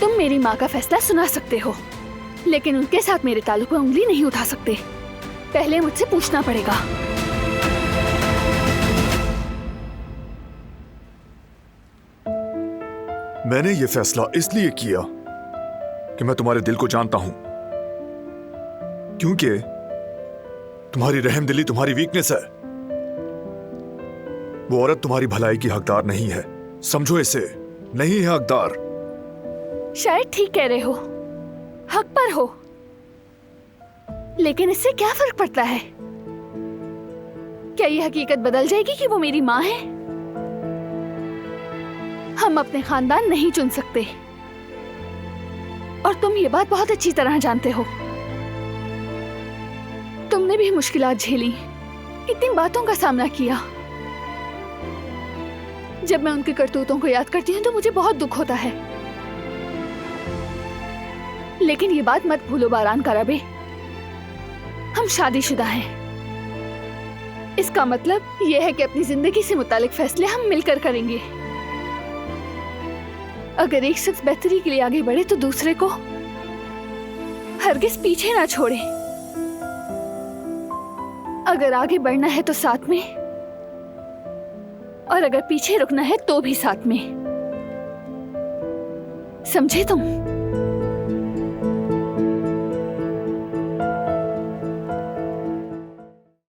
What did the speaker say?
तुम मेरी माँ का फैसला सुना सकते हो, लेकिन उनके साथ मेरे ताल्लुक में उंगली नहीं उठा सकते। पहले मुझसे पूछना पड़ेगा। मैंने ये फैसला इसलिए किया कि मैं तुम्हारे दिल को जानता हूं, क्योंकि तुम्हारी रहमदिली तुम्हारी वीकनेस है। वो औरत तुम्हारी भलाई की हकदार नहीं है, समझो इसे, नहीं है हकदार। शायद ठीक कह रहे हो, हक पर हो, लेकिन इससे क्या फर्क पड़ता है? क्या ये हकीकत बदल जाएगी कि वो मेरी माँ है? हम अपने खानदान नहीं चुन सकते, और तुम ये बात बहुत अच्छी तरह जानते हो। तुमने भी मुश्किलात झेली, इतनी बातों का सामना किया। जब मैं उनकी करतूतों को याद करती हूँ तो मुझे बहुत दुख होता है। लेकिन ये बात मत भूलो बारान कराबे, हम शादीशुदा हैं। इसका मतलब यह है कि अपनी जिंदगी से मुतालिक फैसले हम मिलकर करेंगे। अगर एक शख्स बेहतरी के लिए आगे बढ़े तो दूसरे को हरगिज पीछे ना छोड़े। अगर आगे बढ़ना है तो साथ में, और अगर पीछे रुकना है तो भी साथ में। समझे तुम?